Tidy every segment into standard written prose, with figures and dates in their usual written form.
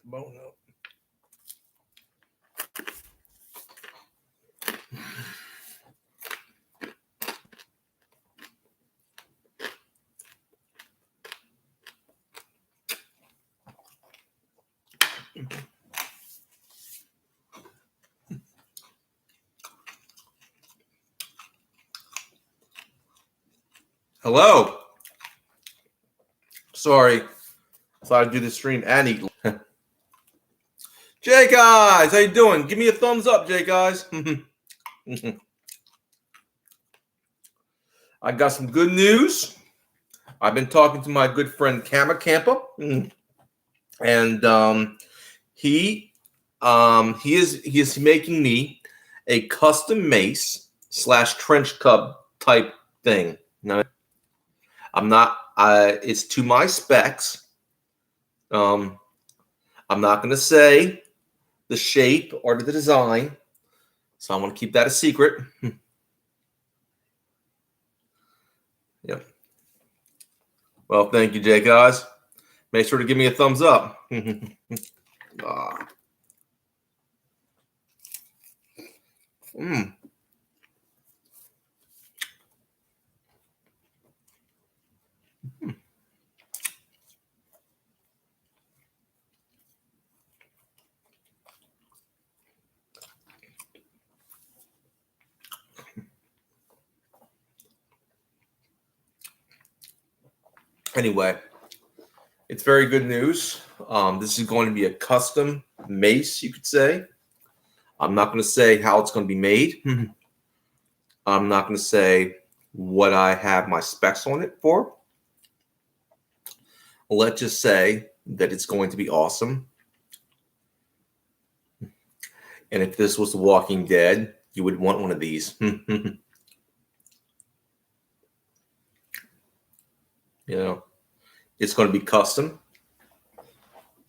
Bone up. Hello. Sorry. Thought I'd do the stream and eat. Jay guys, how you doing? Give me a thumbs up, Jay guys. I got some good news. I've been talking to my good friend Camo Kampa, and he is making me a custom mace / trench cub type thing. No, I'm not. It's to my specs. I'm not going to say the shape or the design, so I want to keep that a secret. Yep. Well, thank you, Jay, guys. Make sure to give me a thumbs up. Ah. Anyway, it's very good news. This is going to be a custom mace, you could say. I'm not going to say how it's going to be made. I'm not going to say what I have my specs on it for. Let's just say that it's going to be awesome. And if this was The Walking Dead, you would want one of these. You know, it's going to be custom.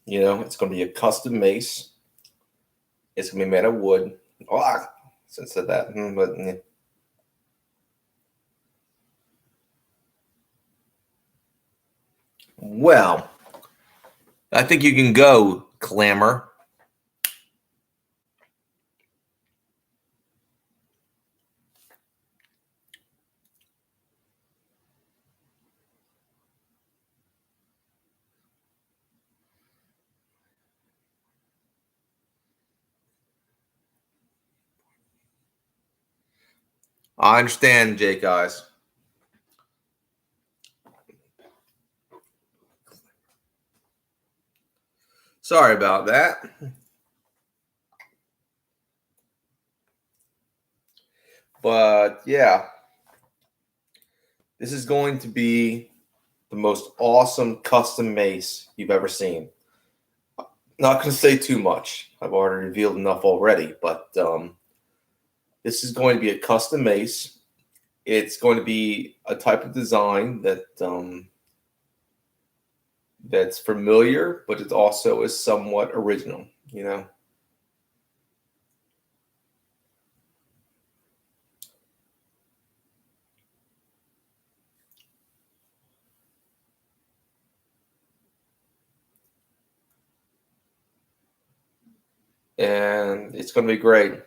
You know, it's going to be a custom mace. It's going to be made of wood. Oh, I said that. But yeah. Well, I think you can go, Clamor. I understand, Jake, guys. Sorry about that. But yeah, this is going to be the most awesome custom mace you've ever seen. Not going to say too much. I've already revealed enough already, but this is going to be a custom mace. It's going to be a type of design that that's familiar, but it also is somewhat original, you know. And it's going to be great.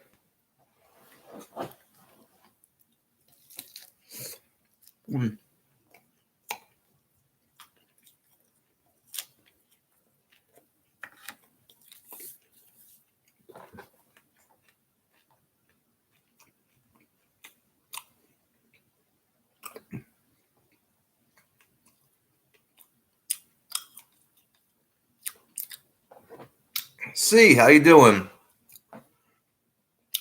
See, how you doing?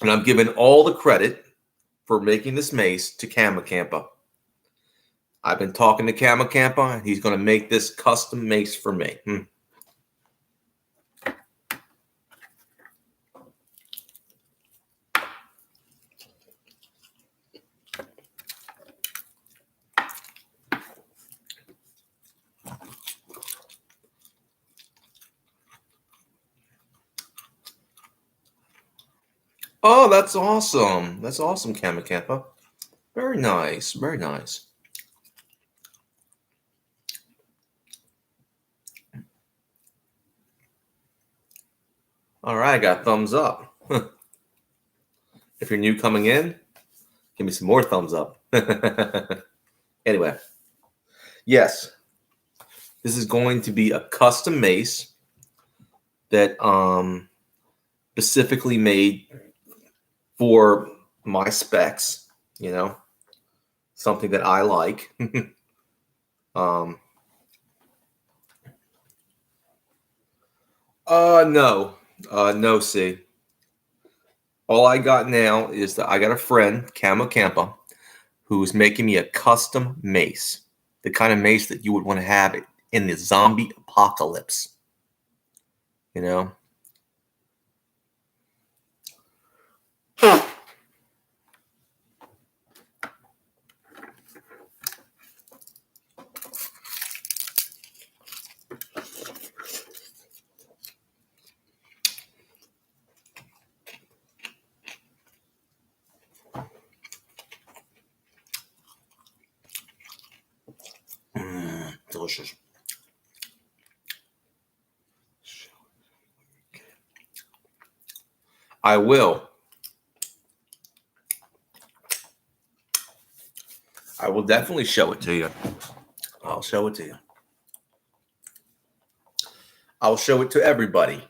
And I'm giving all the credit for making this mace to Camo Kampa. I've been talking to Camo Kampa, and he's going to make this custom mace for me. Oh, that's awesome. That's awesome, Camo Kampa. Very nice. Very nice. All right, I got thumbs up. If you're new coming in, give me some more thumbs up. Anyway, yes, this is going to be a custom mace that specifically made for my specs, you know, something that I like. um no. No, see. All I got now is that I got a friend, Camo Kampa, who's making me a custom mace. The kind of mace that you would want to have in the zombie apocalypse. You know? Delicious. I will. I will definitely show it to you. I'll show it to you. I'll show it to everybody.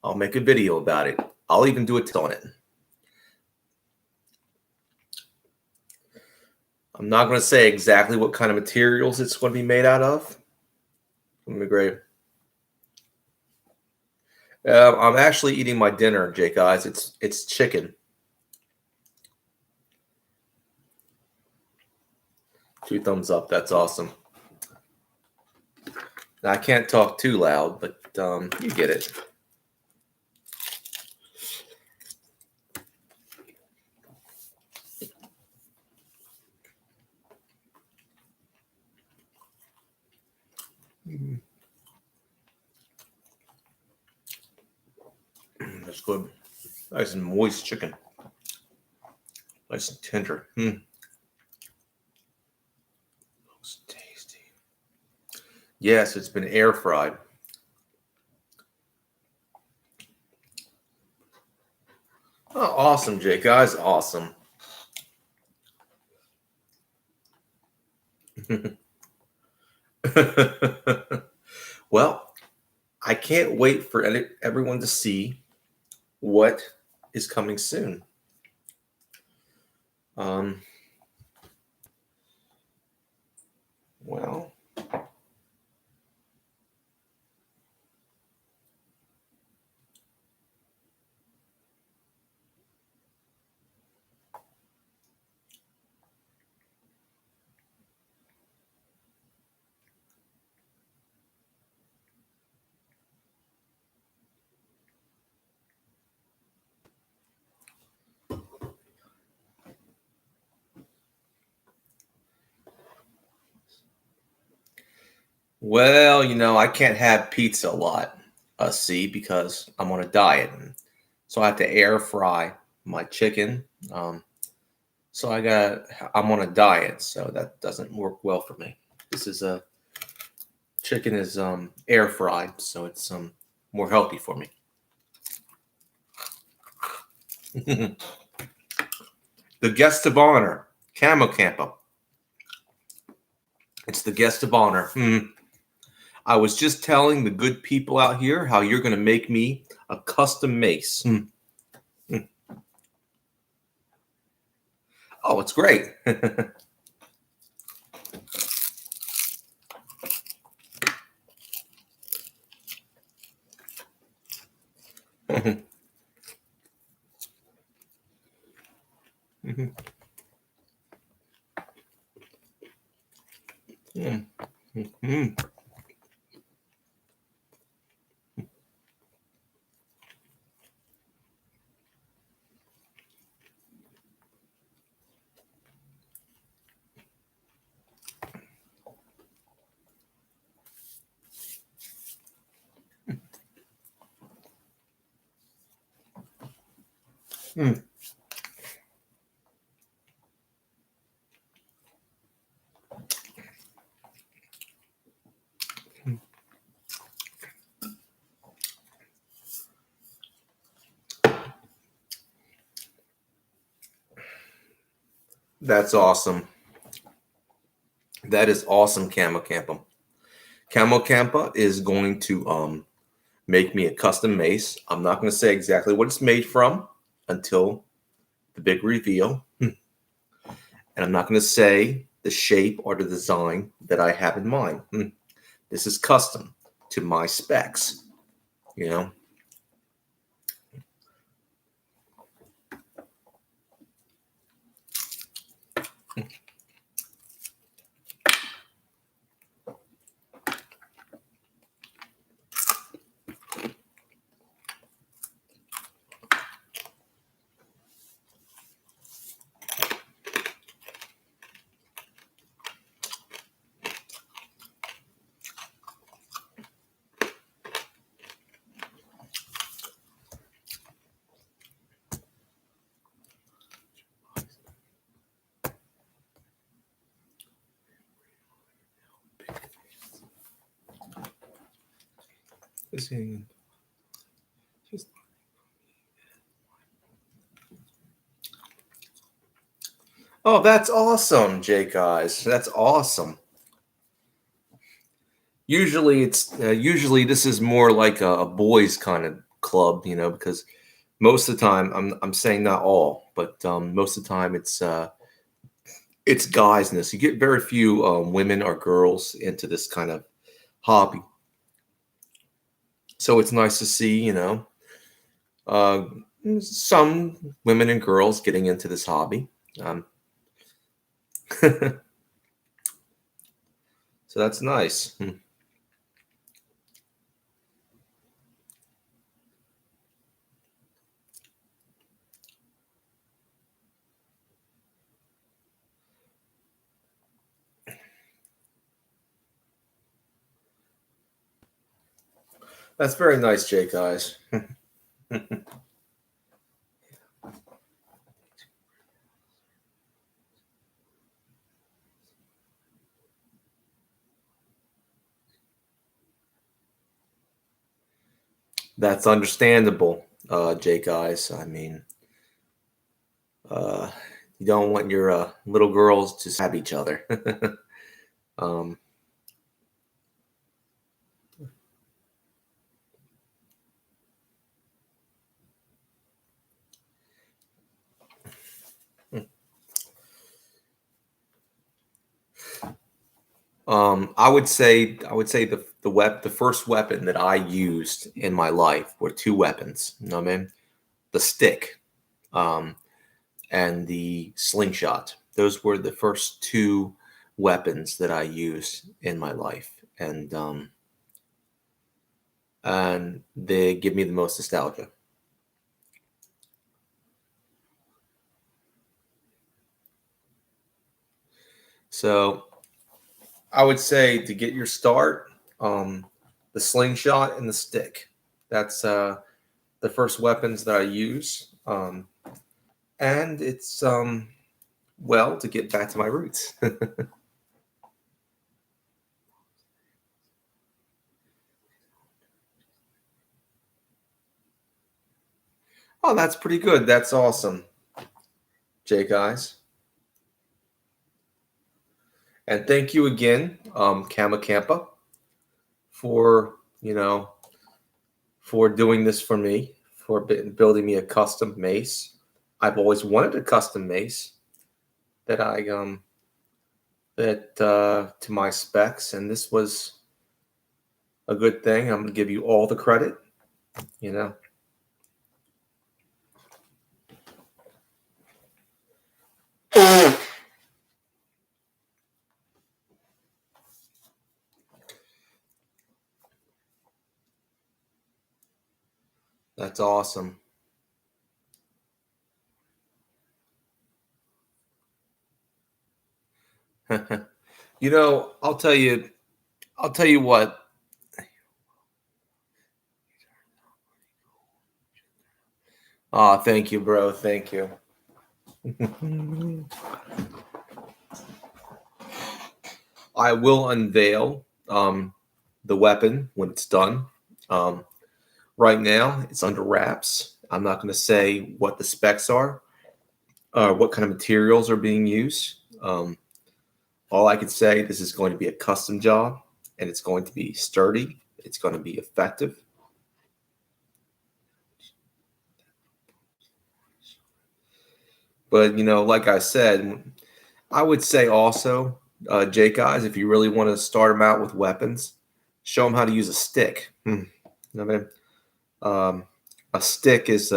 I'll make a video about it. I'll even do a test on it. I'm not going to say exactly what kind of materials it's going to be made out of. It's going to be great. I'm actually eating my dinner, Jake guys. It's chicken. 2 thumbs up. That's awesome. Now, I can't talk too loud, but you get it. That's good. Nice and moist chicken. Nice and tender. Looks tasty. Yes, it's been air fried. Oh, awesome, Jake, guys. Awesome. Well, I can't wait for everyone to see what is coming soon. Well, I can't have pizza a lot, see, because I'm on a diet. So I have to air fry my chicken. So I'm on a diet, so that doesn't work well for me. This is chicken is air fried, so it's more healthy for me. The guest of honor, Camo Kampa. It's the guest of honor. I was just telling the good people out here how you're going to make me a custom mace. Oh, it's great. That's awesome. That is awesome, Camo Kampa. Camo Kampa is going to make me a custom mace. I'm not going to say exactly what it's made from until the big reveal. And I'm not going to say the shape or the design that I have in mind. This is custom to my specs, you know. Oh, that's awesome, Jake Eyes. That's awesome. Usually, usually this is more like a boys kind of club, you know, because most of the time I'm saying not all, but most of the time it's guys in this. You get very few women or girls into this kind of hobby, so it's nice to see, you know, uh, some women and girls getting into this hobby. So that's nice. That's very nice, Jake Eyes. That's understandable, Jake Eyes. I mean, uh, you don't want your little girls to stab each other. um, I would say the first weapon that I used in my life were two weapons. You know what I mean? The stick, um, and the slingshot. Those were the first two weapons that I used in my life, and they give me the most nostalgia. So I would say to get your start, the slingshot and the stick. That's the first weapons that I use, and it's well, to get back to my roots. Oh, that's pretty good. That's awesome, Jake Eyes. And thank you again, Camo Kampa, for for doing this for me, for building me a custom mace. I've always wanted a custom mace that I to my specs, and this was a good thing. I'm gonna give you all the credit. You know. That's awesome. You know, I'll tell you what. Oh, thank you, bro. Thank you. I will unveil the weapon when it's done. Um, right now, it's under wraps. I'm not going to say what the specs are, what kind of materials are being used. All I can say, this is going to be a custom job, and it's going to be sturdy. It's going to be effective. But, like I said, I would say also, Jake guys, if you really want to start them out with weapons, show them how to use a stick. You know what I mean? A stick was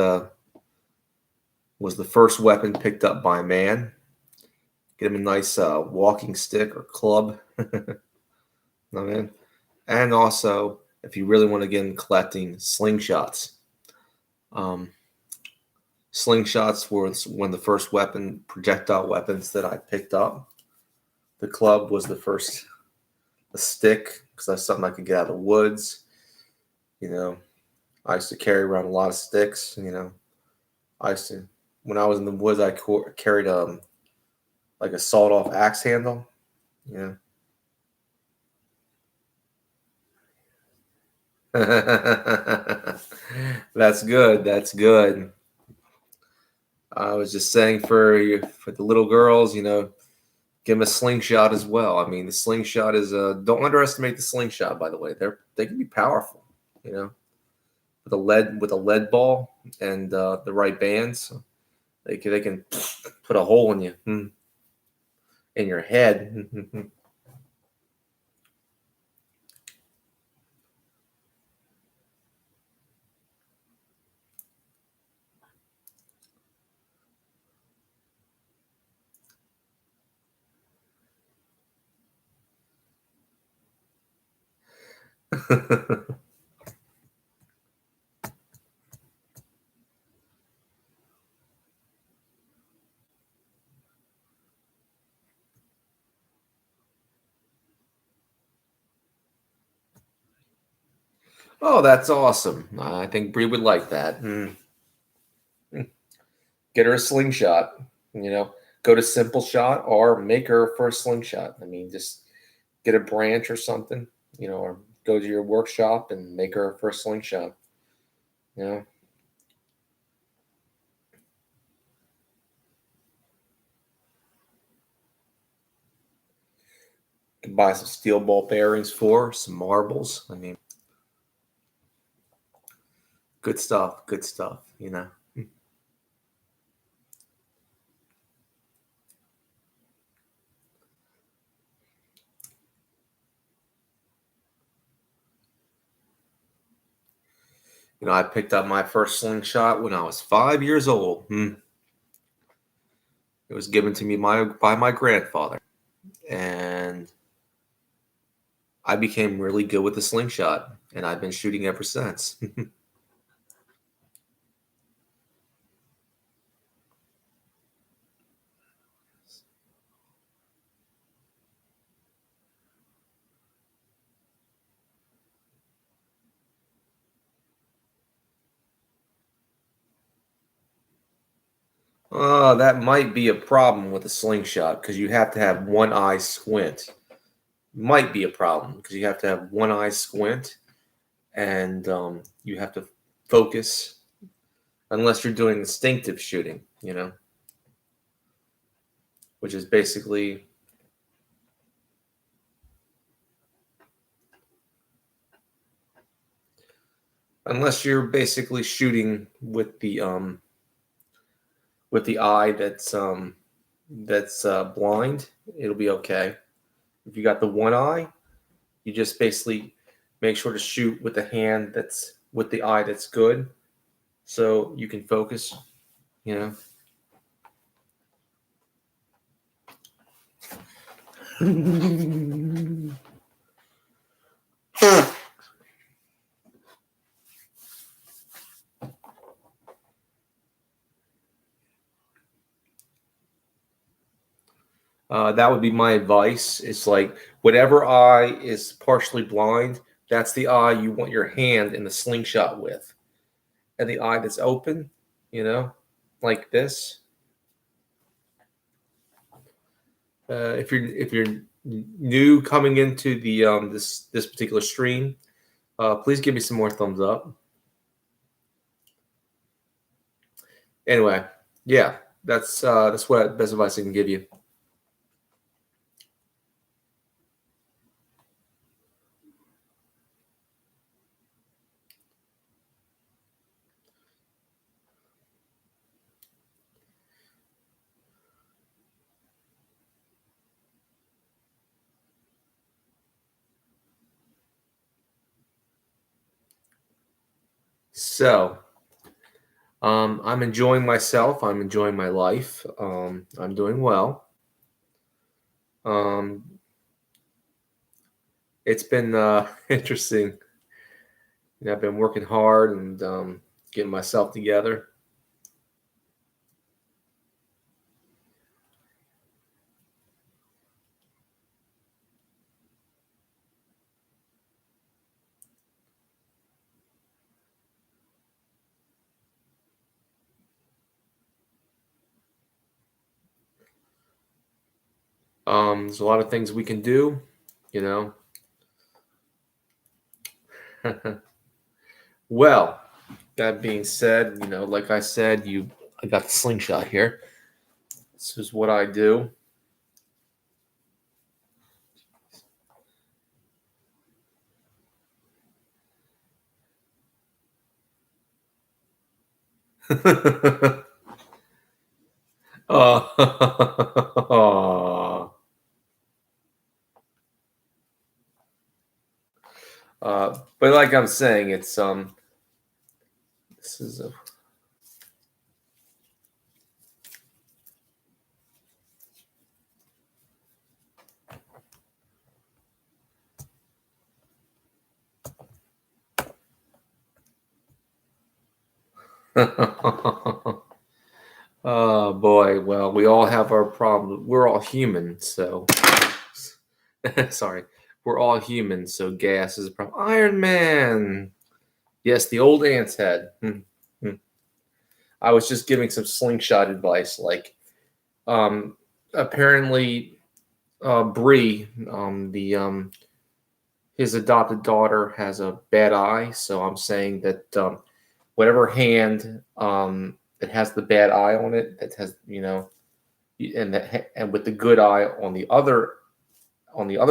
the first weapon picked up by man. Get him a nice walking stick or club. You know what I mean? And also, if you really want to get in collecting slingshots, slingshots were one of the first projectile weapons that I picked up. The club was the first, a stick, because that's something I could get out of the woods. I used to carry around a lot of sticks. When I was in the woods, I carried like a sawed-off axe handle. That's good. That's good. I was just saying for the little girls, give them a slingshot as well. I mean, the slingshot is don't underestimate the slingshot. By the way, they can be powerful. With a lead ball and the right bands, they can put a hole in you in your head. Oh, that's awesome. I think Bree would like that. Get her a slingshot. Go to Simple Shot or make her a first slingshot. I mean, just get a branch or something, or go to your workshop and make her a first slingshot. You can buy some steel ball bearings for some marbles. I mean, good stuff. Good stuff. I picked up my first slingshot when I was 5 years old. It was given to me by my grandfather, and I became really good with the slingshot, and I've been shooting ever since. That might be a problem with a slingshot because you have to have one eye squint. Might be a problem because you have to have one eye squint, and you have to focus unless you're doing instinctive shooting, which is basically unless you're basically shooting with the eye that's blind, it'll be okay. If you got the one eye, you just basically make sure to shoot with the hand that's with the eye that's good, so you can focus. That would be my advice. It's like whatever eye is partially blind, that's the eye you want your hand in the slingshot with. And the eye that's open, like this. If you're new coming into the this particular stream, please give me some more thumbs up. Anyway, yeah. That's what best advice I can give you. So, I'm enjoying myself. I'm enjoying my life. I'm doing well. Um, it's been interesting. I've been working hard and getting myself together. There's a lot of things we can do, you know. Well, that being said, like I said, I got the slingshot here. This is what I do. Oh, but like I'm saying, it's this is a oh boy. Well, we all have our problems. We're all human, so sorry. We're all human, so gas is a problem. Iron Man. Yes, the old ant's head. I was just giving some slingshot advice. Like, apparently, Bree, the his adopted daughter has a bad eye. So I'm saying that whatever hand that has the bad eye on it, that has and with the good eye on the other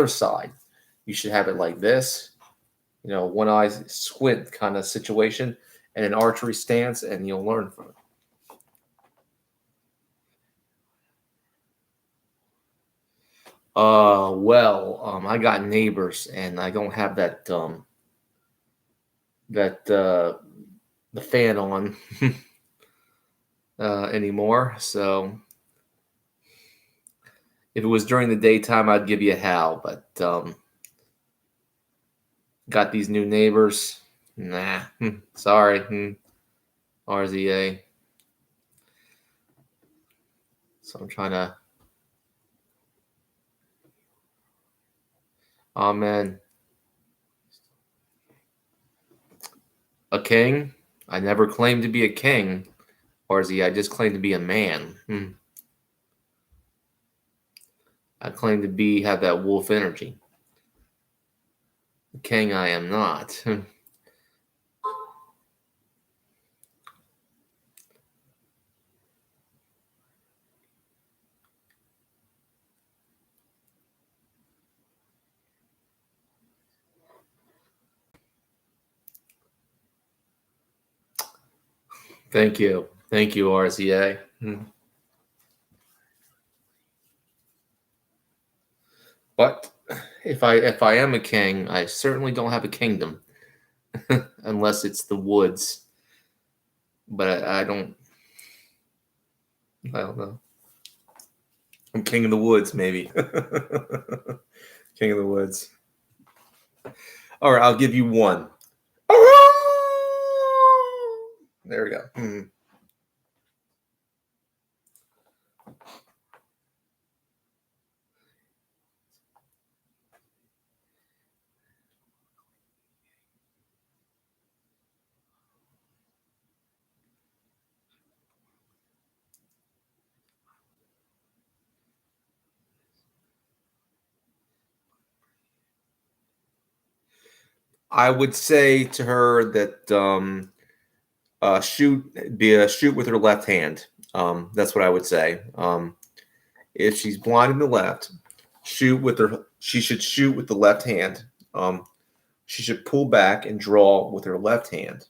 side, you should have it like this. One eye squint kind of situation, and an archery stance, and you'll learn from it. Well, I got neighbors, and I don't have that the fan on anymore. So if it was during the daytime, I'd give you a howl. But got these new neighbors. Nah, sorry, RZA. So I'm trying to. Amen. A king? I never claimed to be a king, RZ. I just claimed to be a man. I claim to have that wolf energy. A king, I am not. Thank you, RZA. But if I am a king, I certainly don't have a kingdom, unless it's the woods. But I don't. I don't know. I'm king of the woods, maybe. King of the woods. All right, I'll give you one. There we go. I would say to her that shoot with her left hand. That's what I would say. If she's blind in the left, shoot with her. She should shoot with the left hand. She should pull back and draw with her left hand,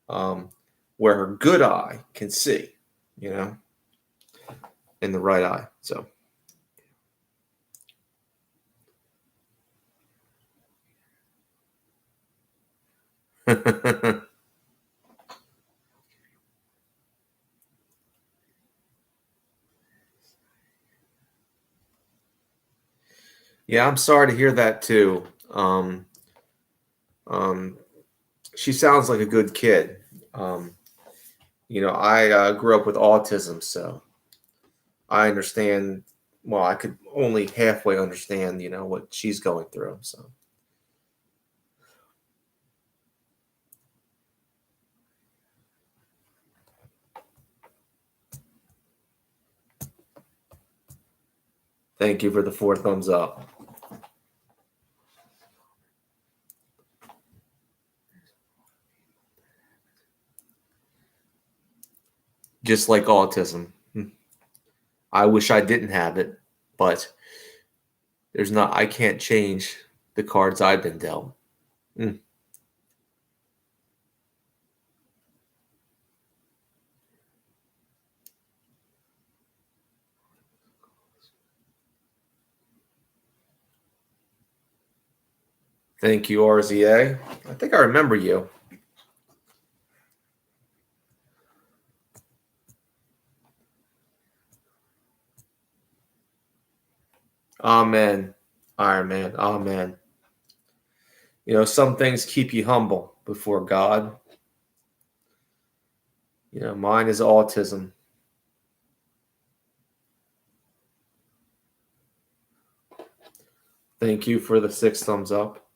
where her good eye can see. You know, in the right eye. So. Yeah, I'm sorry to hear that too. Um, she sounds like a good kid. Um, I grew up with autism, so I understand. Well, I could only halfway understand, what she's going through. So, thank you for the 4 thumbs up. Just like autism. I wish I didn't have it, but I can't change the cards I've been dealt. Mm. Thank you, RZA. I think I remember you. Amen. Iron Man. Amen. Some things keep you humble before God. Mine is autism. Thank you for the 6 thumbs up.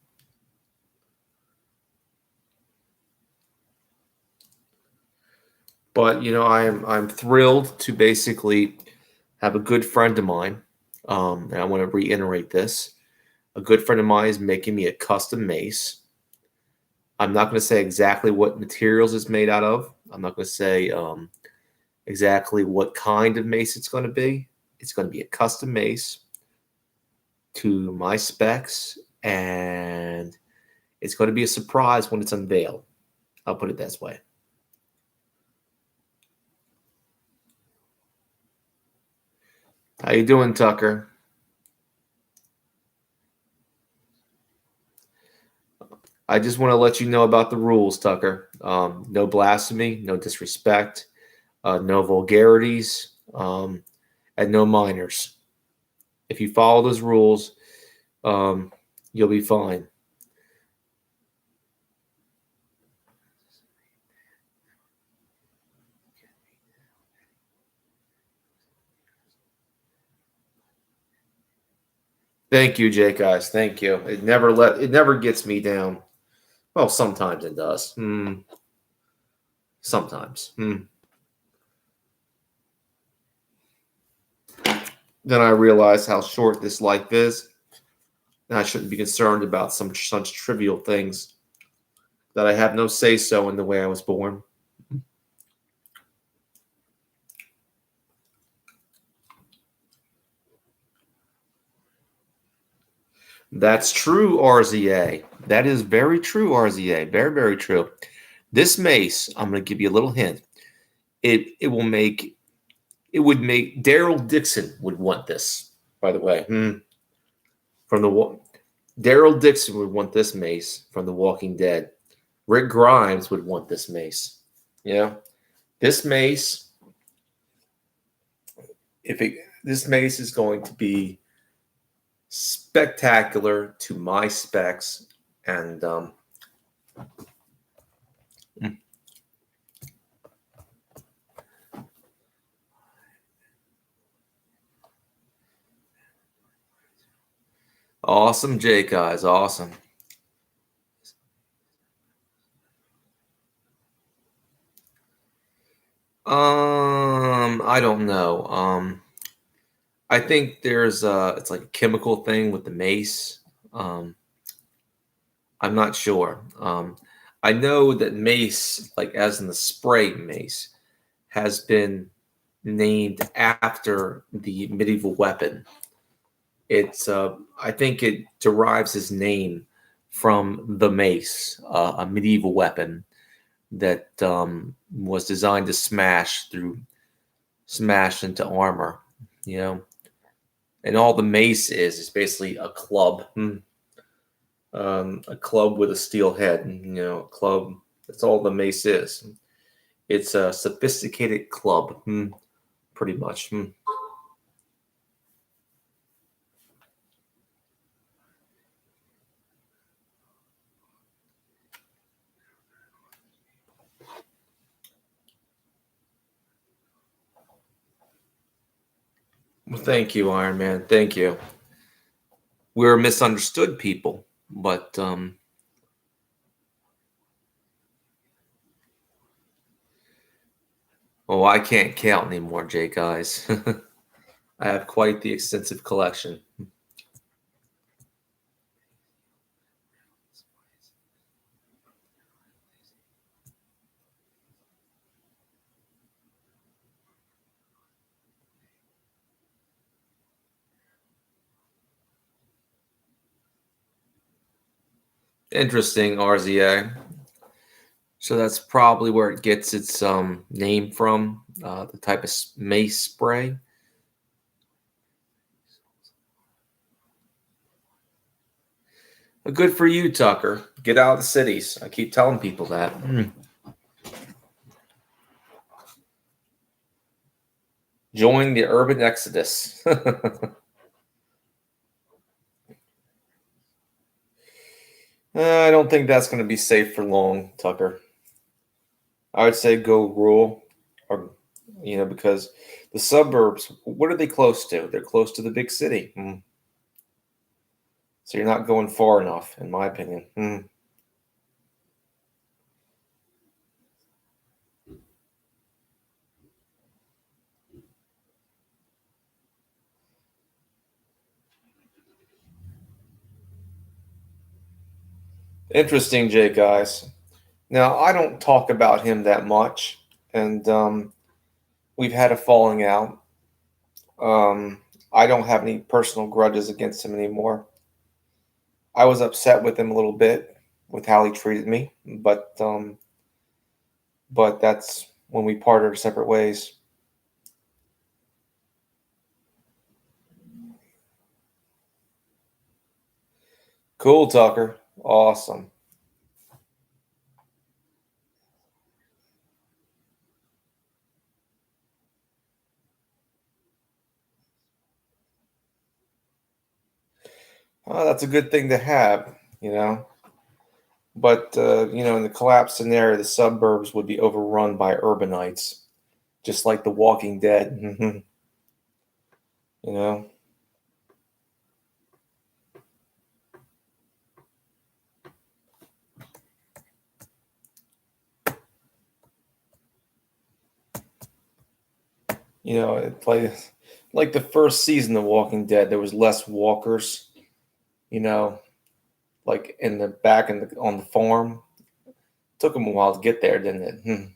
But I'm thrilled to basically have a good friend of mine. And I want to reiterate this. A good friend of mine is making me a custom mace. I'm not going to say exactly what materials it's made out of. I'm not going to say exactly what kind of mace it's going to be. It's going to be a custom mace to my specs, and it's going to be a surprise when it's unveiled. I'll put it this way. How you doing, Tucker? I just want to let you know about the rules, Tucker. No blasphemy, no disrespect, no vulgarities, and no minors. If you follow those rules, you'll be fine. Thank you, Jake, guys. Thank you. It never gets me down. Well, sometimes it does. Sometimes. Then I realize how short this life is, and I shouldn't be concerned about such trivial things that I have no say-so in the way I was born. That's true, RZA. That is very true, RZA. Very, very true. This mace, I'm going to give you a little hint. It would make Daryl Dixon would want this, by the way. From the Daryl Dixon would want this mace from The Walking Dead. Rick Grimes would want this mace. This mace, this mace is going to be spectacular to my specs, and awesome, Jake, guys, awesome. I don't know. I think there's it's like a chemical thing with the mace. I'm not sure. I know that mace, like as in the spray mace, has been named after the medieval weapon. It's I think it derives his name from the mace, a medieval weapon that was designed to smash into armor. You know, and all the mace is basically a club, a club with a steel head. You know, a club. That's all the mace is. It's a sophisticated club, pretty much. Well, thank you, Iron Man. Thank you. We're misunderstood people, but oh, I can't count anymore, Jake. Guys, I have quite the extensive collection. Interesting, RZA. So that's probably where it gets its name from, the type of mace spray. But good for you, Tucker. Get out of the cities. I keep telling people that. Join the urban exodus. I don't think that's going to be safe for long, Tucker. I would say go rural, or because the suburbs. What are they close to? They're close to the big city. So you're not going far enough, in my opinion. Interesting, Jake, guys. Now I don't talk about him that much, and we've had a falling out. I don't have any personal grudges against him anymore. I was upset with him a little bit with how he treated me, but that's when we parted our separate ways. Cool, Tucker. Awesome. Well, that's a good thing to have, you know. But in the collapse scenario, the suburbs would be overrun by urbanites, just like The Walking Dead. you know. It's like the first season of Walking Dead, there was less walkers, you know, like in the back on the farm. Took them a while to get there, didn't it?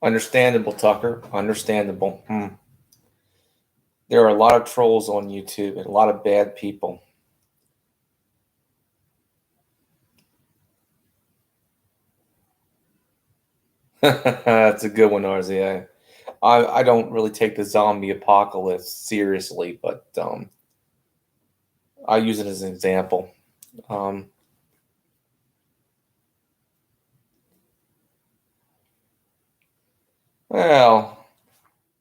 Understandable, Tucker. Understandable. There are a lot of trolls on YouTube and a lot of bad people. That's a good one, RZA. I don't really take the zombie apocalypse seriously, but I use it as an example. Um, well,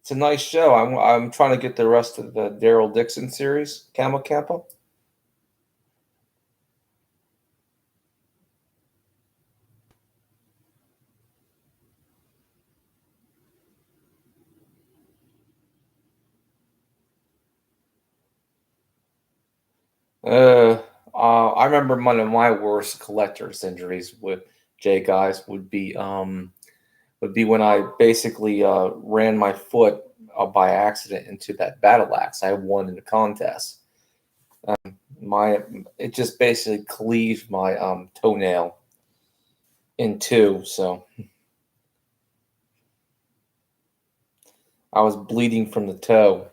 it's a nice show. I'm trying to get the rest of the Daryl Dixon series, Camo Kampa. Uh, I remember one of my worst collector's injuries with Jay guys would be would be when I basically ran my foot by accident into that battle axe I won in the contest. My it just basically cleaved my toenail in two, so I was bleeding from the toe.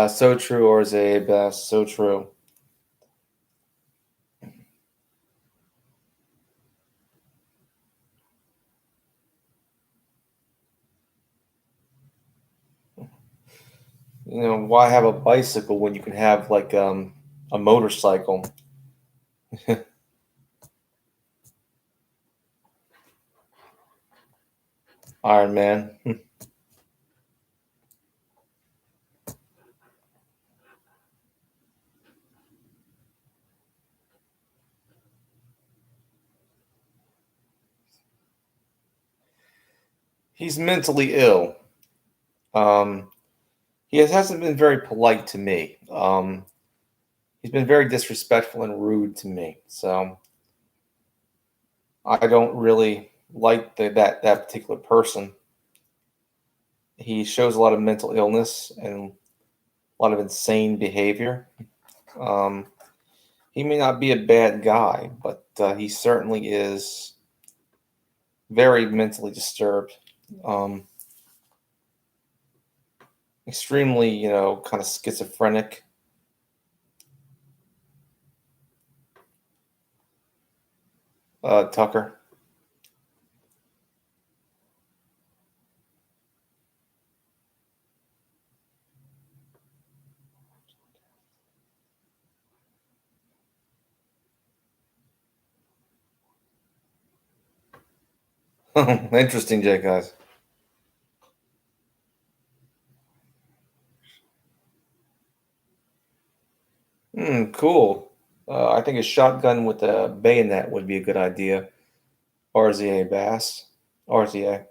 So true, Orze Bass. So true. You know, why have a bicycle when you can have like a motorcycle? Iron Man. He's mentally ill. Um, hasn't been very polite to me. He's been very disrespectful and rude to me. So I don't really like that particular person. He shows a lot of mental illness and a lot of insane behavior. Um, he may not be a bad guy, but he certainly is very mentally disturbed. Um, Extremely, kind of schizophrenic. Tucker. Interesting, Jake, guys. Cool. I think a shotgun with a bayonet would be a good idea. RZA Bass. RZA.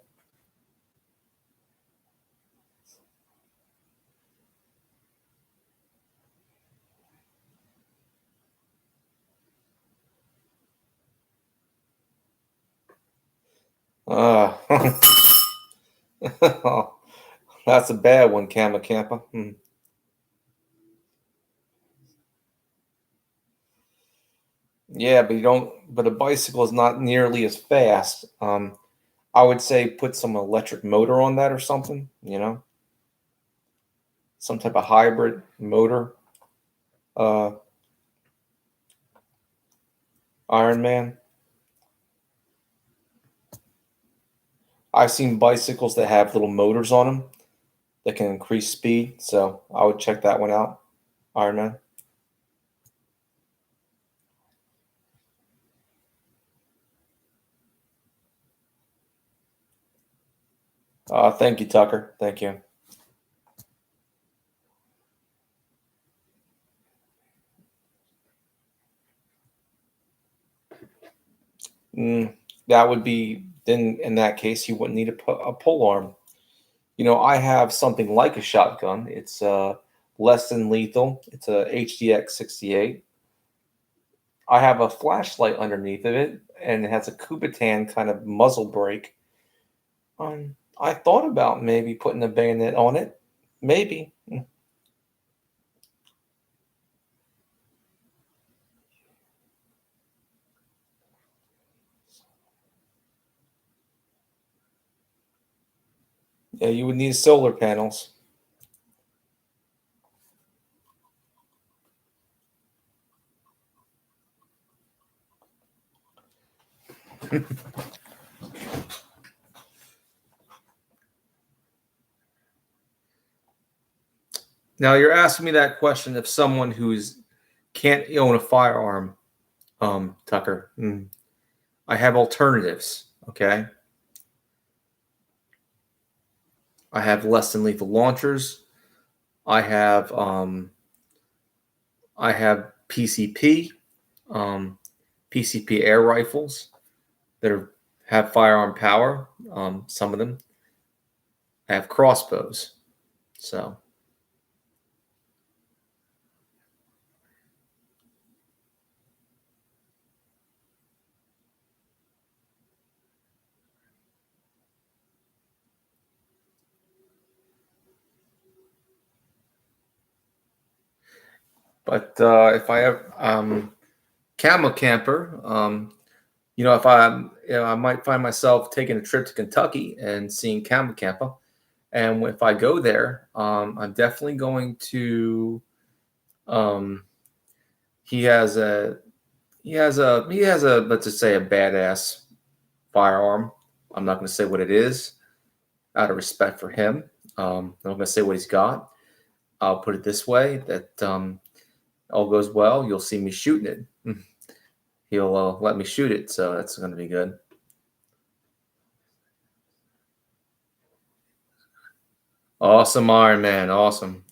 Uh, that's a bad one, Camo Kampa. Yeah, but you don't. But a bicycle is not nearly as fast. I would say put some electric motor on that or something. Some type of hybrid motor. Uh, Iron Man. I've seen bicycles that have little motors on them that can increase speed. So I would check that one out. Iron Man. Thank you, Tucker. Thank you. That would be then. In that case, you wouldn't need a pole arm. I have something like a shotgun. It's less than lethal. It's a HDX 68. I have a flashlight underneath of it, and it has a Kubitan kind of muzzle brake. I thought about maybe putting a bayonet on it. Maybe. Yeah, you would need solar panels. Now you're asking me that question of someone who's can't own a firearm, Tucker. I have alternatives. Okay, I have less than lethal launchers. I have PCP, PCP air rifles that have firearm power. Some of them. I have crossbows. So, but if I have Camo Camper, if I might find myself taking a trip to Kentucky and seeing Camo Kampa, and if I go there, I'm definitely going to. Um, he has a let's just say a badass firearm. I'm not going to say what it is out of respect for him. I'm not going to say what he's got. I'll put it this way: that all goes well, you'll see me shooting it. He'll let me shoot it, so that's going to be good. Awesome, Iron Man. Awesome.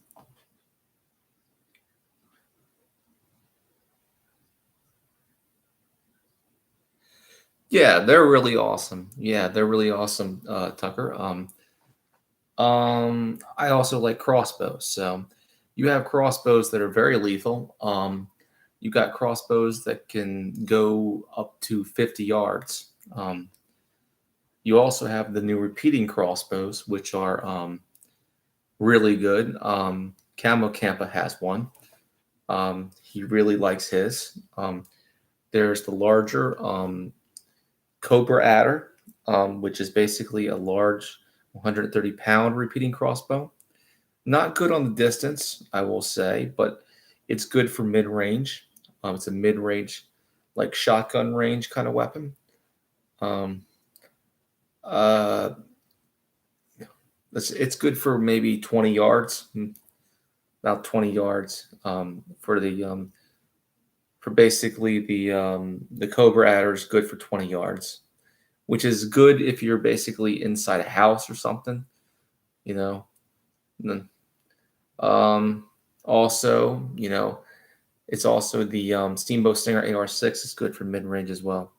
Yeah, they're really awesome. Yeah, they're really awesome, Tucker. I also like crossbows. So you have crossbows that are very lethal. You got crossbows that can go up to 50 yards. You also have the new repeating crossbows, which are really good. Camo Kampa has one. He really likes his. There's the larger Cobra Adder, which is basically a large 130-pound repeating crossbow. Not good on the distance, I will say, but it's good for mid range. It's a mid range, like shotgun range kind of weapon. Um, uh, it's good for maybe 20 yards, about 20 yards for basically the Cobra Adder is good for 20 yards, which is good if you're basically inside a house or something, you know. Um, Also, it's also the Steamboat Stinger AR-6 is good for mid range as well.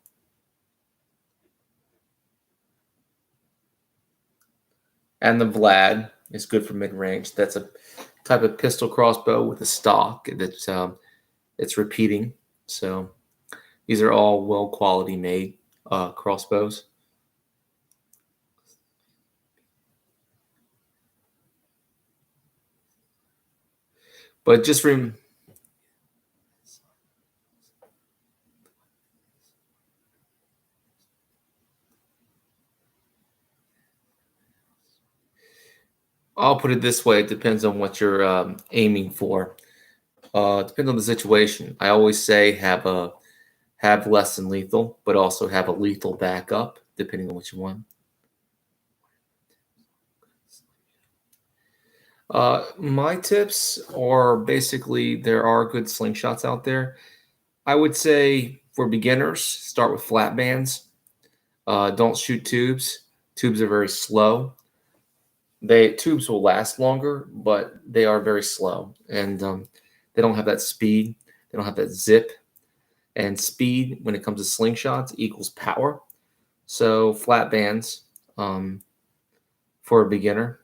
And the Vlad is good for mid range. That's a type of pistol crossbow with a stock that's it's repeating. So these are all well quality made crossbows. But just rem- I'll put it this way: it depends on what you're aiming for. It depends on the situation. I always say have less than lethal, but also have a lethal backup, depending on what you want. My tips are basically there are good slingshots out there. I would say for beginners, start with flat bands. Don't shoot tubes. Tubes are very slow. They tubes will last longer, but they are very slow, and they don't have that speed. They don't have that zip. And speed, when it comes to slingshots, equals power. So flat bands um, for a beginner.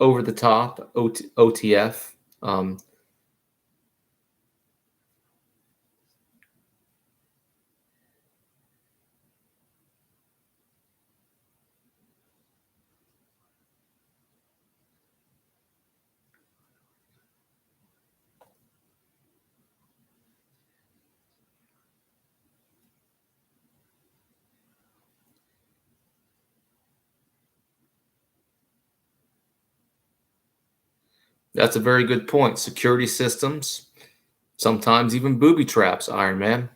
Over the top OTF. That's a very good point. Security systems, sometimes even booby traps, Iron Man.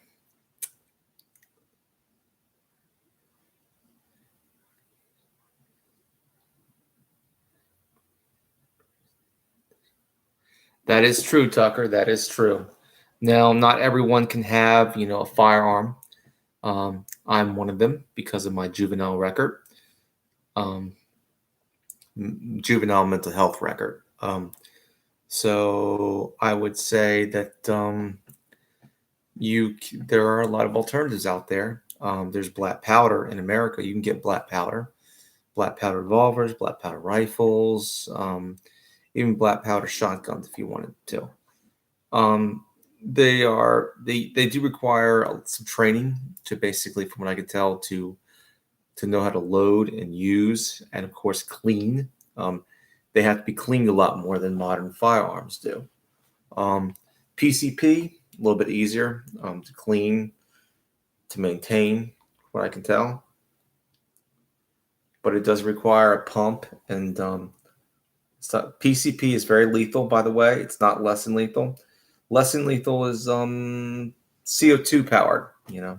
That is true, Tucker. That is true. Now, not everyone can have, a firearm. I'm one of them because of my juvenile record, um, juvenile mental health record. So I would say that there are a lot of alternatives out there. There's black powder in America. You can get black powder. black powder revolvers, black powder rifles, even black powder shotguns if you wanted to. They do require some training to basically, from what I can tell, to know how to load and use, and of course clean. They have to be cleaned a lot more than modern firearms do. PCP, a little bit easier to clean, to maintain, what I can tell. But it does require a pump, and PCP is very lethal, by the way. It's not less than lethal. Less than lethal is CO2 powered, you know.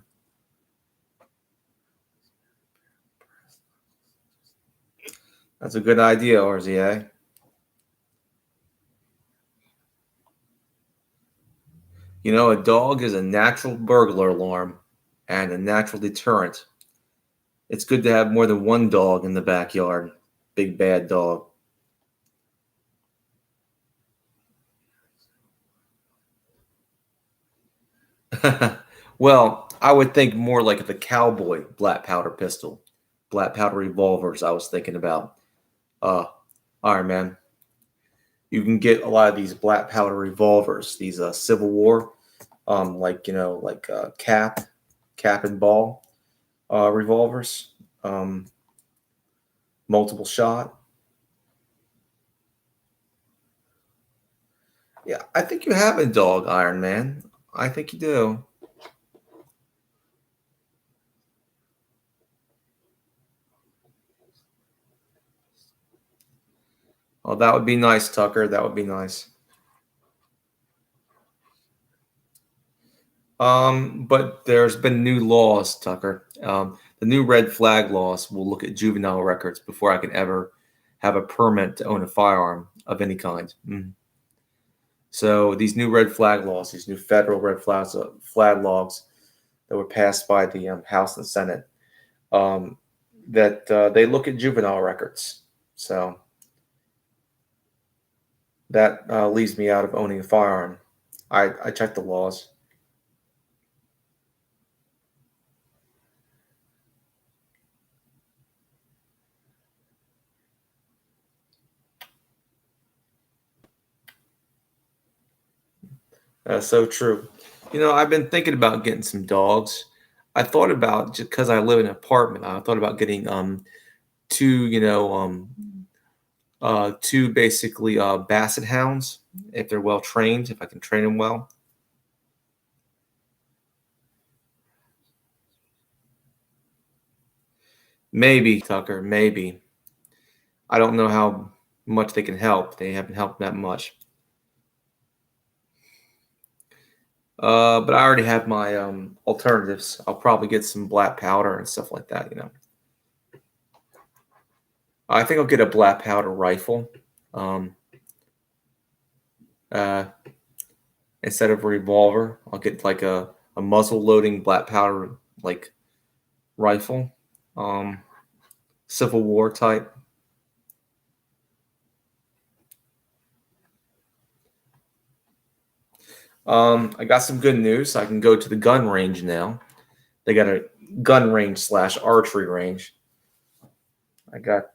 That's a good idea, RZA. You know, a dog is a natural burglar alarm and a natural deterrent. It's good to have more than one dog in the backyard. Big bad dog. Well, I would think more like the cowboy black powder pistol, black powder revolvers. I was thinking about. Iron Man. You can get a lot of these black powder revolvers, these Civil War, cap and ball revolvers, multiple shot. Yeah, I think you have a dog, Iron Man. I think you do. Oh, that would be nice, Tucker. That would be nice. But there's been new laws, Tucker. The new red flag laws will look at juvenile records before I can ever have a permit to own a firearm of any kind. So these new red flag laws, these new federal flag laws that were passed by the House and Senate, that they look at juvenile records. So that leaves me out of owning a firearm. I checked the laws. That's so true. You know, I've been thinking about getting some dogs. I thought about, just because I live in an apartment, I thought about getting two, two basically basset hounds if they're well trained, if I can train them well. Maybe, Tucker, maybe. I don't know how much they can help. They haven't helped that much. But I already have my alternatives. I'll probably get some black powder and stuff like that, you know. I think I'll get a black powder rifle uh, instead of a revolver. I'll get like a muzzle loading black powder like rifle, um, Civil War type. I got some good news. I can go to the gun range now. They got a gun range slash archery range. I got.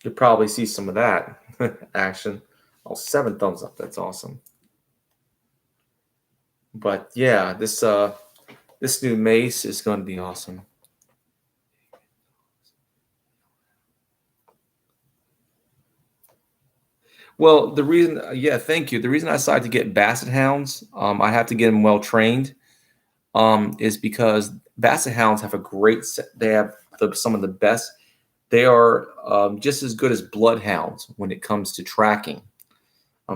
You'll probably see some of that action. Oh, 7 thumbs up. That's awesome. But yeah, this new mace is going to be awesome. Well, the reason, yeah, thank you. The reason I decided to get basset hounds, I have to get them well trained, is because basset hounds have a great. They have some of the best. They are just as good as bloodhounds when it comes to tracking.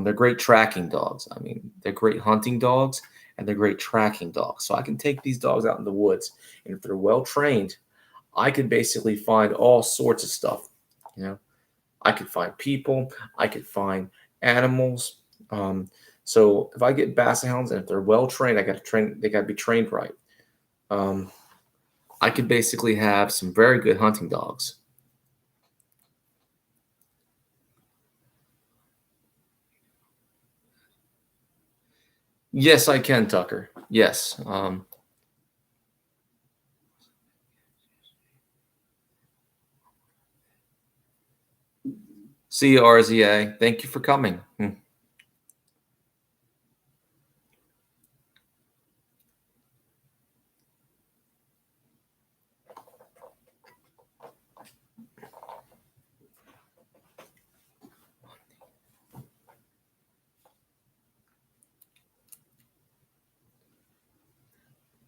They're great tracking dogs. I mean, they're great hunting dogs and they're great tracking dogs. So I can take these dogs out in the woods, and if they're well trained, I can basically find all sorts of stuff. You know, I could find people, I could find animals. So if I get basset hounds and if they're well trained, I got to train. They got to be trained right. Um, I could basically have some very good hunting dogs. Yes, I can, Tucker. Yes. See you, RZA. Thank you for coming.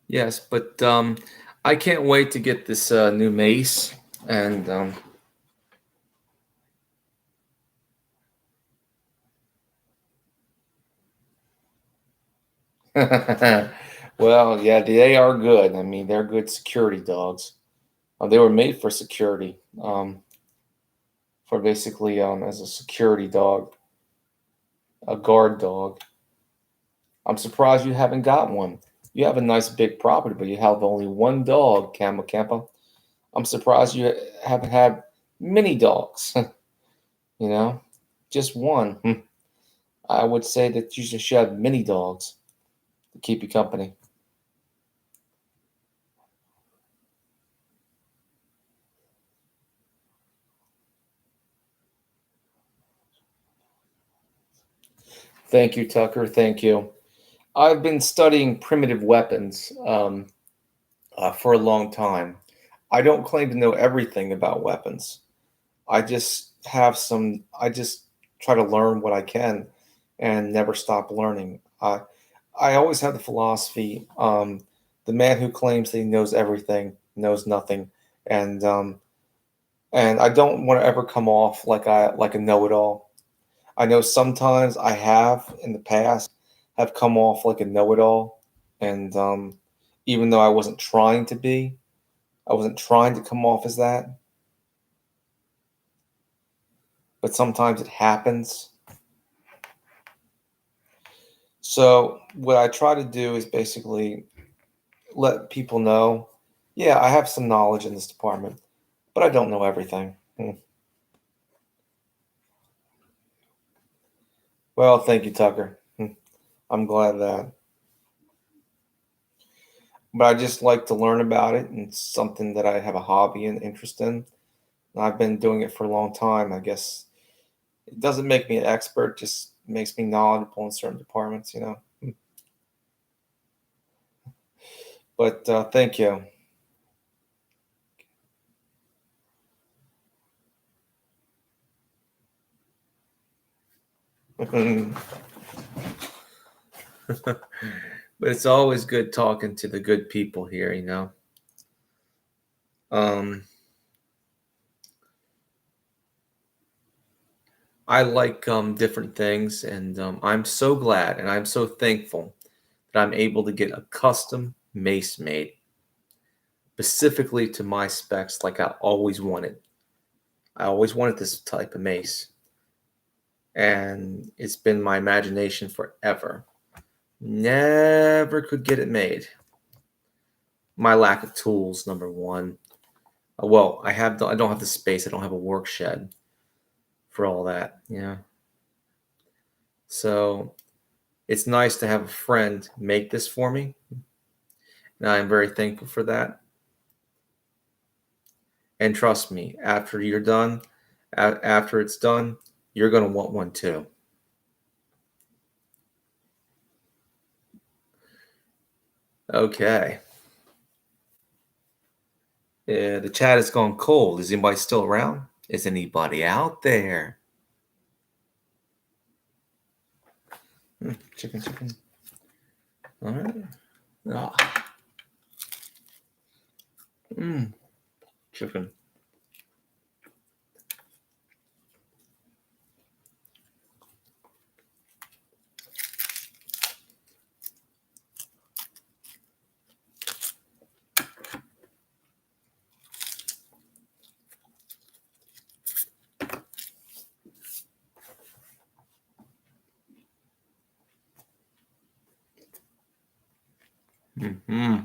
Yes, but I can't wait to get this new mace. And well, yeah, they are good. I mean, they're good security dogs. They were made for security, for basically as a security dog, a guard dog. I'm surprised you haven't got one. You have a nice big property, but you have only one dog, Camo Kampa. I'm surprised you haven't had many dogs. You know, just one. I would say that you should have many dogs to keep you company. Thank you, Tucker. Thank you. I've been studying primitive weapons for a long time. I don't claim to know everything about weapons. I just have some. I just try to learn what I can, and never stop learning. I always have the philosophy: the man who claims that he knows everything knows nothing, and I don't want to ever come off like a know-it-all. I know sometimes I have in the past have come off like a know-it-all, and even though I wasn't trying to be, I wasn't trying to come off as that, but sometimes it happens. So what I try to do is basically let people know, yeah, I have some knowledge in this department, but I don't know everything. Well, thank you, Tucker. I'm glad of that. But I just like to learn about it, and it's something that I have a hobby and interest in. And I've been doing it for a long time. I guess it doesn't make me an expert, just makes me knowledgeable in certain departments, you know. But thank you. But it's always good talking to the good people here, you know. Um, I like different things, and I'm so glad and I'm so thankful that I'm able to get a custom mace made specifically to my specs, like I always wanted. I always wanted this type of mace, and it's been my imagination forever. Never could get it made. My lack of tools, number one. Well, I don't have the space. I don't have a work shed for all that. Yeah. So it's nice to have a friend make this for me, and I'm very thankful for that. And trust me, after you're done, after it's done, you're gonna want one too. Okay. The chat has gone cold. Is anybody still around? Is anybody out there? Chicken, chicken. All right. Ah. Chicken. Mm-hmm.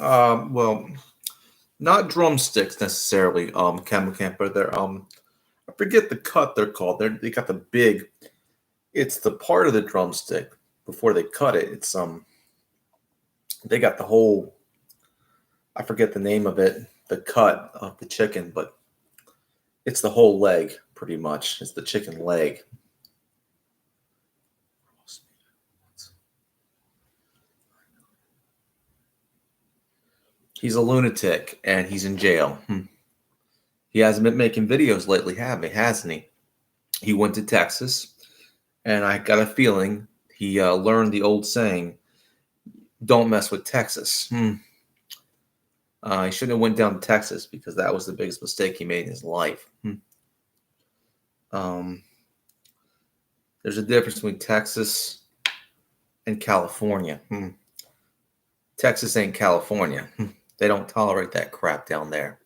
Well, not drumsticks necessarily. Camo Kampa. They're I forget the cut they're called. They got the big. It's the part of the drumstick before they cut it. It's they got the whole. I forget the name of it. The cut of the chicken, but it's the whole leg pretty much. It's the chicken leg. He's a lunatic and he's in jail. He hasn't been making videos lately, hasn't he? He went to Texas, and I got a feeling he learned the old saying, "Don't mess with Texas." He shouldn't have went down to Texas because that was the biggest mistake he made in his life. There's a difference between Texas and California. Texas ain't California. They don't tolerate that crap down there.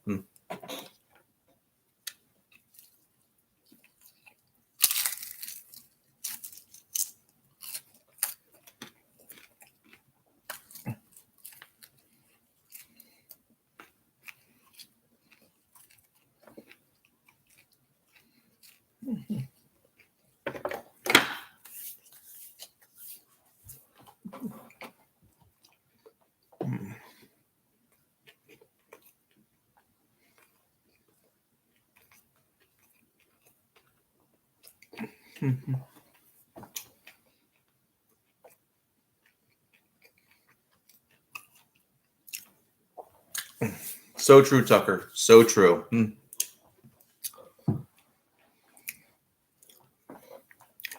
So true, Tucker. So true.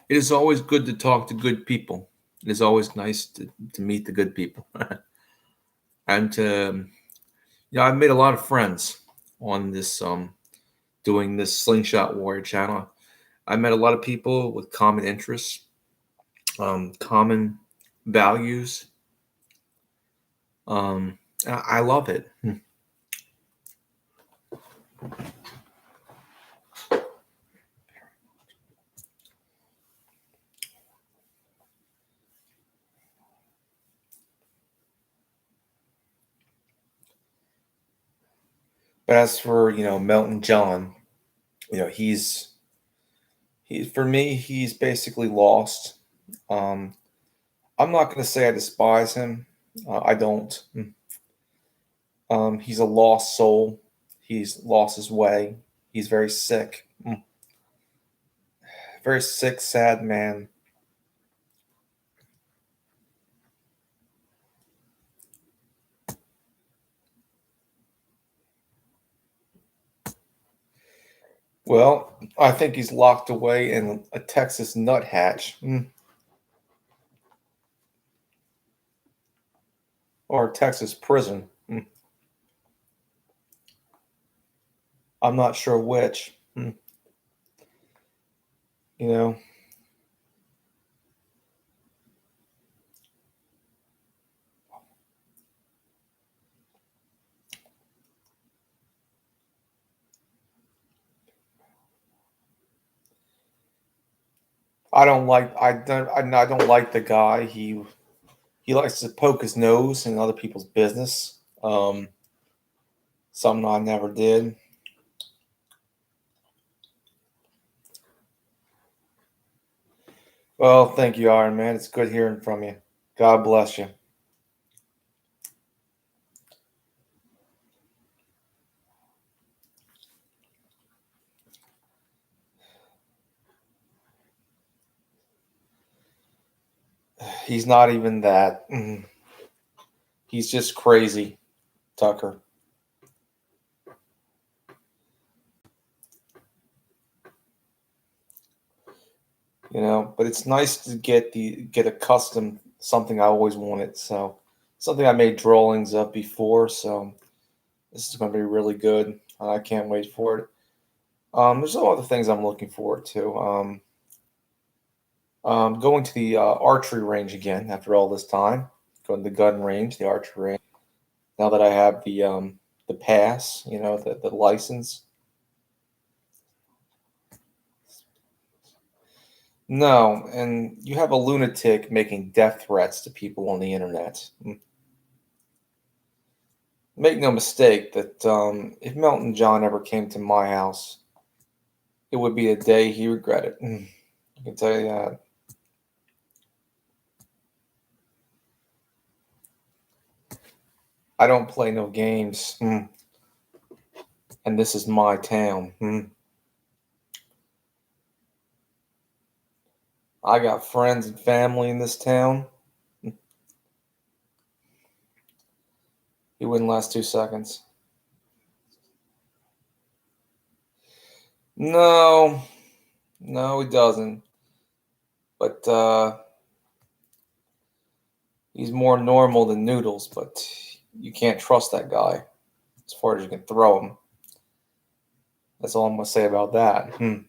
It is always good to talk to good people. It is always nice to meet the good people. And to, I've made a lot of friends on this doing this Slingshot Warrior channel. I met a lot of people with common interests, common values. I love it. But as for Melton John, he's for me he's basically lost. I'm not going to say I despise him. I don't. He's a lost soul. He's lost his way. He's very sick. Very sick, sad man. Well, I think he's locked away in a Texas nuthatch. Or a Texas prison. I'm not sure which. You know, I don't like the guy. He likes to poke his nose in other people's business. Something I never did. Well, thank you, Iron Man. It's good hearing from you. God bless you. He's not even that. He's just crazy, Tucker. But it's nice to get accustomed something I always wanted. So something I made drawings of before. So this is going to be really good. I can't wait for it. There's some other things I'm looking forward to. Going to the archery range again after all this time. Going to the gun range, the archery range. Now that I have the pass, the license. No, and you have a lunatic making death threats to people on the internet. Make no mistake that if Melton John ever came to my house, it would be a day he regretted. I can tell you that. I don't play no games. And this is my town. I got friends and family in this town. He wouldn't last 2 seconds. No, no, he doesn't. But he's more normal than Noodles. But you can't trust that guy as far as you can throw him. That's all I'm gonna say about that.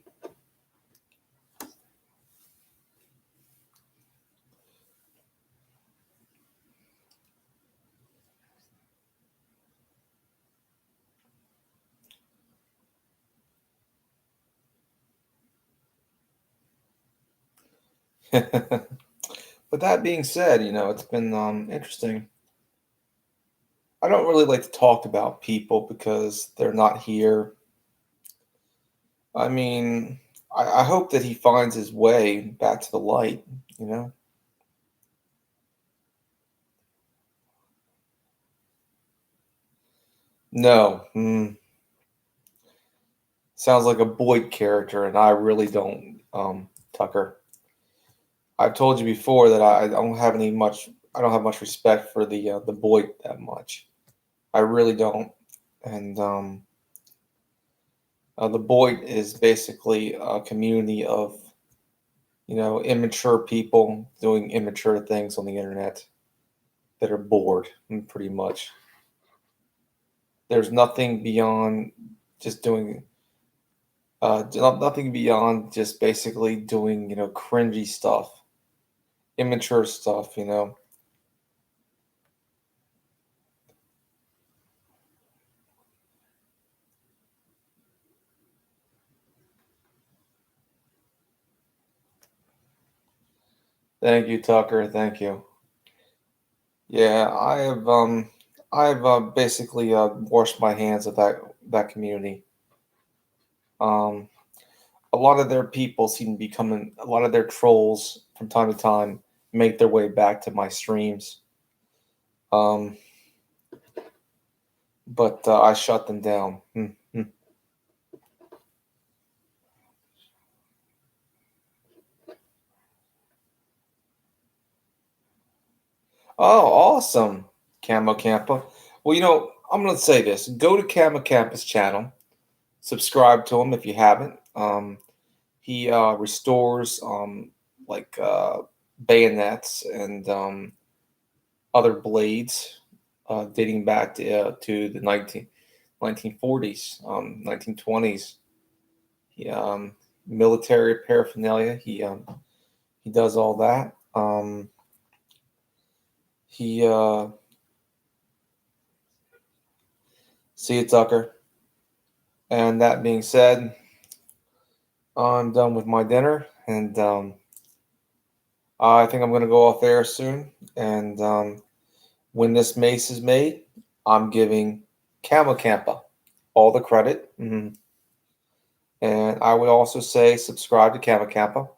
But that being said, it's been interesting. I don't really like to talk about people because they're not here. I mean, I hope that he finds his way back to the light, you know? No. Sounds like a Boyd character, and I really don't, Tucker. I've told you before that I don't have I don't have much respect for the Boyd that much. I really don't. And the Boyd is basically a community of immature people doing immature things on the internet that are bored, pretty much. There's nothing beyond just doing, nothing beyond just basically doing, cringy stuff, immature stuff. Thank you, Tucker. Thank you. Yeah, I've basically washed my hands of that community. Um, a lot of their people seem to be coming. A lot of their trolls from time to time make their way back to my streams. Um, but I shut them down. Oh, awesome, Camo Kampa. Well, I'm going to say this. Go to Camo Kampa's channel. Subscribe to him if you haven't. He restores like bayonets and other blades dating back to the 1940s, 1920s. He, military paraphernalia. He does all that. He See you, Tucker. And that being said, I'm done with my dinner, and I think I'm going to go off air soon. And when this mace is made, I'm giving Camo Kampa all the credit. And I would also say subscribe to Camo Kampa.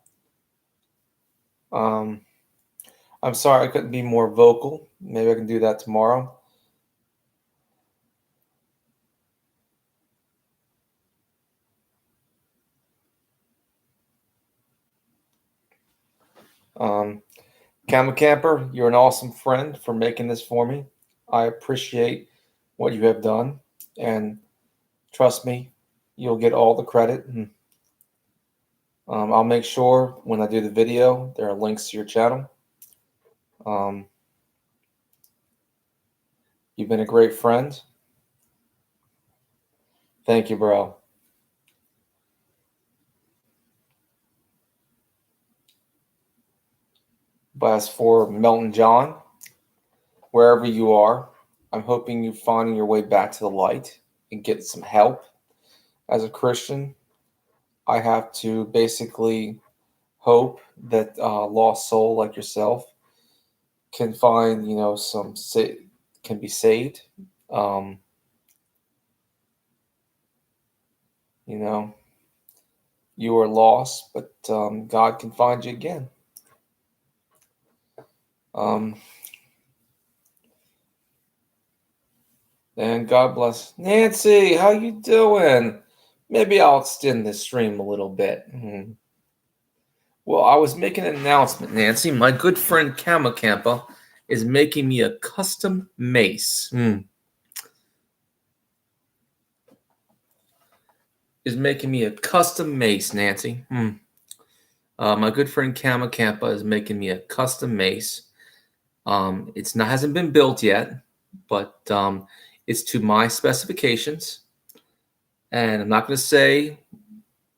I'm sorry I couldn't be more vocal. Maybe I can do that tomorrow. Camo Camper, you're an awesome friend for making this for me. I appreciate what you have done, and trust me, you'll get all the credit. I'll make sure when I do the video, there are links to your channel. Um, you've been a great friend. Thank you, bro. But as for Melton John, wherever you are, I'm hoping you're finding your way back to the light and get some help. As a Christian, I have to basically hope that a lost soul like yourself can find, can be saved Um, you know, you were lost, but God can find you again. Um, and God bless. Nancy, how you doing? Maybe I'll extend this stream a little bit. Well, I was making an announcement, Nancy. My good friend Camo Kampa is making me a custom mace. Is making me a custom mace, Nancy. My good friend Camo Kampa is making me a custom mace. It's not hasn't been built yet, but it's to my specifications, and I'm not going to say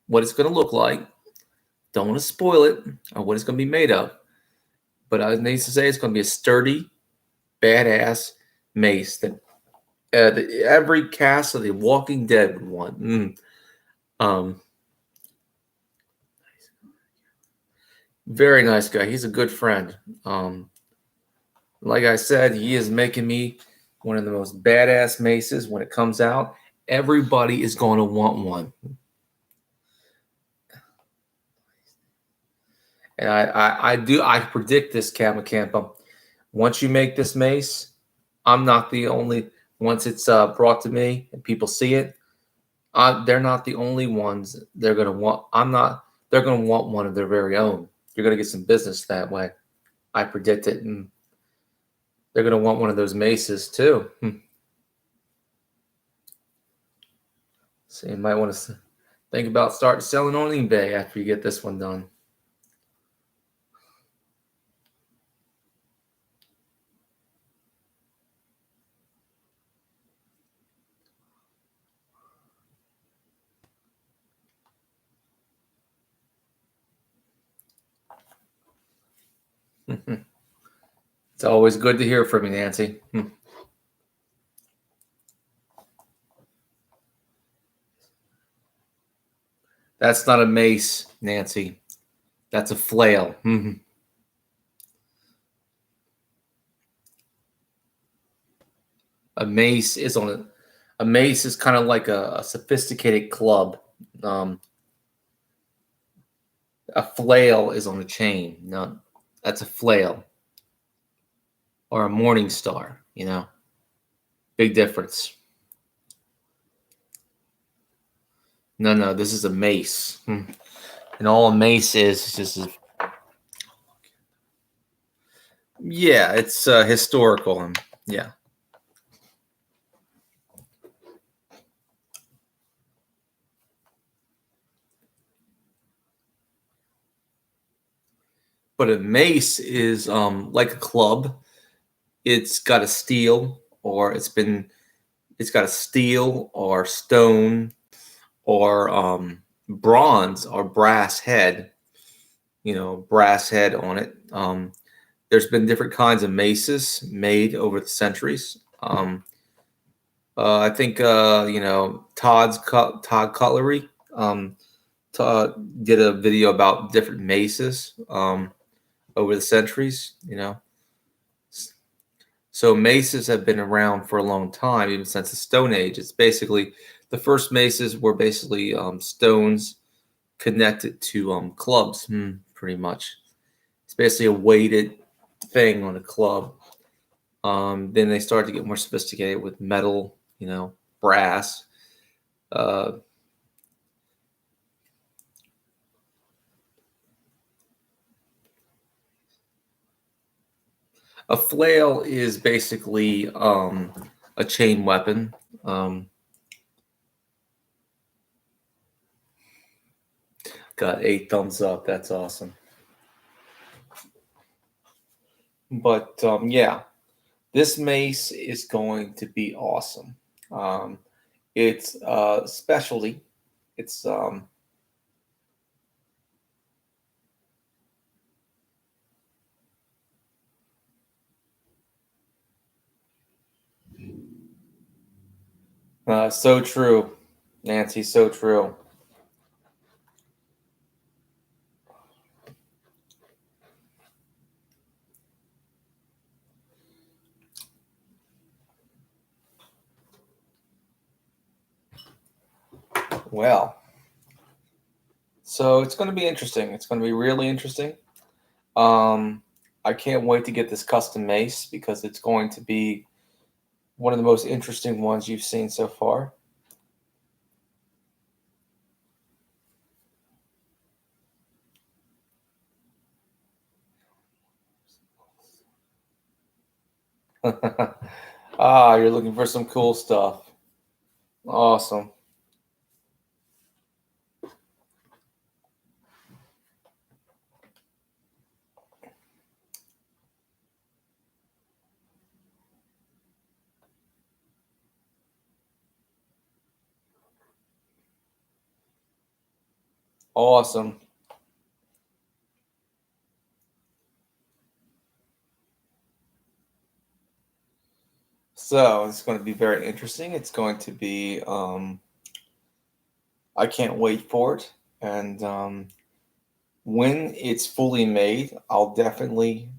what it's going to look like. Don't want to spoil it or what it's going to be made of. But I need to say it's going to be a sturdy, badass mace that every cast of The Walking Dead would want. Very nice guy. He's a good friend. Like I said, he is making me one of the most badass maces when it comes out. Everybody is going to want one. And I predict this, Camo Kampa. Once you make this mace, I'm not the only. Once it's brought to me and people see it, they're not the only ones they're gonna want. I'm not. They're gonna want one of their very own. You're gonna get some business that way. I predict it, and they're gonna want one of those maces too. So you might want to think about starting selling on eBay after you get this one done. It's always good to hear from you, Nancy. That's not a mace, Nancy. That's a flail. A mace is kind of like a sophisticated club. A flail is on a chain. No, that's a flail or a morning star. Big difference. No, this is a mace, and all a mace is just yeah, it's historical. Yeah. But a mace is like a club. It's got a steel, or it's got a steel or stone or bronze or brass head. Brass head on it. There's been different kinds of maces made over the centuries. I think Todd Cutlery did a video about different maces over the centuries. So maces have been around for a long time, even since the Stone Age. It's basically the first maces were basically stones connected to clubs, pretty much. It's basically a weighted thing on a club. Then they started to get more sophisticated with metal, brass. A flail is basically a chain weapon. Got 8 thumbs up. That's awesome. But yeah, this mace is going to be awesome. It's specialty. It's so true, Nancy. So true. Well, so it's going to be interesting. It's going to be really interesting. I can't wait to get this custom mace because it's going to be one of the most interesting ones you've seen so far. Ah, you're looking for some cool stuff. Awesome. Awesome. So it's going to be very interesting. It's going to be, I can't wait for it. And when it's fully made, I'll definitely.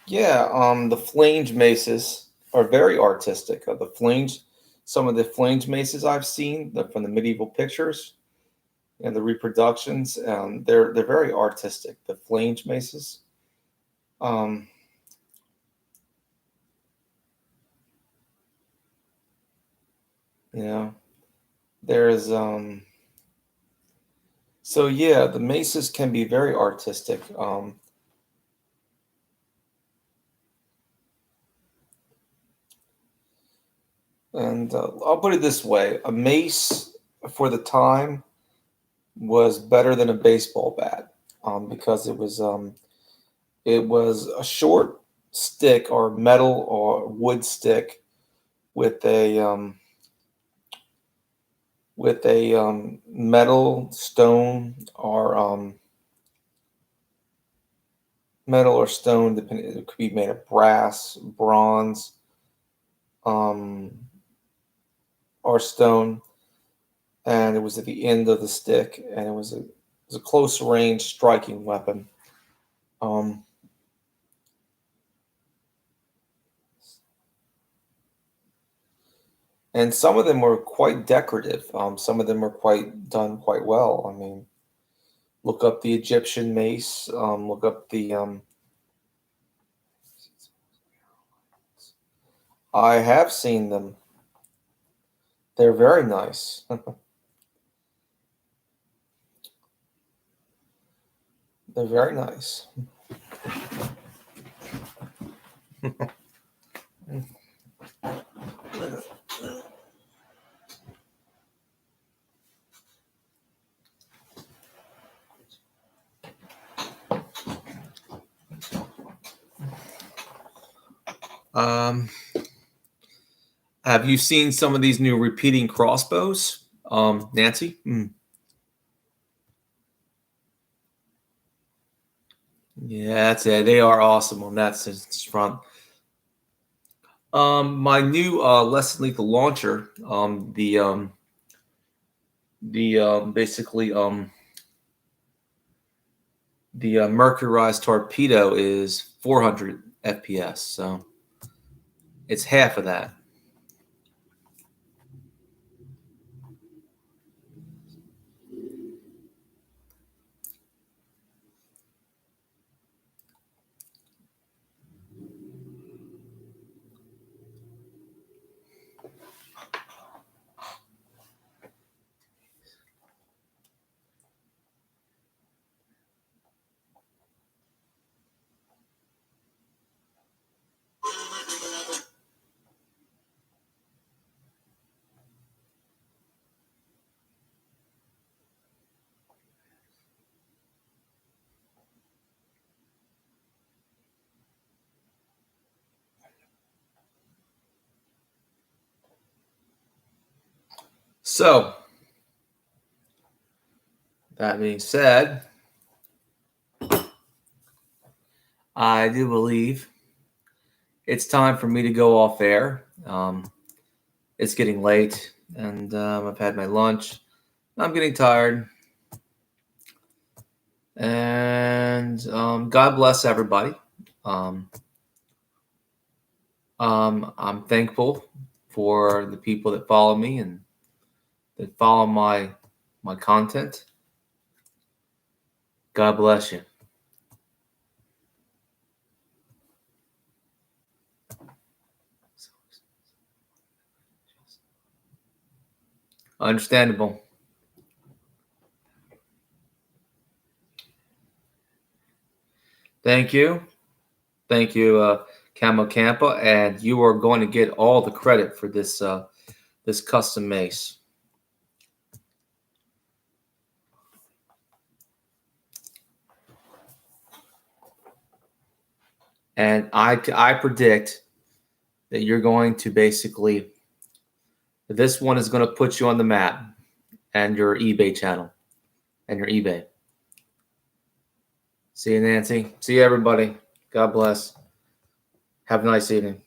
Yeah, the flange maces are very artistic. Some of the flange maces I've seen from the medieval pictures and the reproductions, they're very artistic. The flange maces. Um, you know, there's so yeah, the maces can be very artistic. And I'll put it this way: a mace for the time was better than a baseball bat because it was a short stick or metal or wood stick with a metal stone, depending, it could be made of brass, bronze, um, or stone, and it was at the end of the stick, and it was a close range striking weapon. Um, and some of them were quite decorative. Some of them were quite done quite well. I mean, look up the Egyptian mace. Look up the. I have seen them. They're very nice. They're very nice. Um, have you seen some of these new repeating crossbows, Nancy? Yeah, that's it. They are awesome on that front. My new less than lethal launcher, basically the mercurized torpedo is 400 FPS, so it's half of that. So, that being said, I do believe it's time for me to go off air. It's getting late, and I've had my lunch. I'm getting tired. And God bless everybody. I'm thankful for the people that follow me and that follow my content. God bless you. Understandable. Thank you. Thank you, Camo Kampa, and you are going to get all the credit for this this custom mace. And I predict that you're going to basically, this one is going to put you on the map and your eBay channel and your eBay. See you, Nancy. See you, everybody. God bless. Have a nice evening.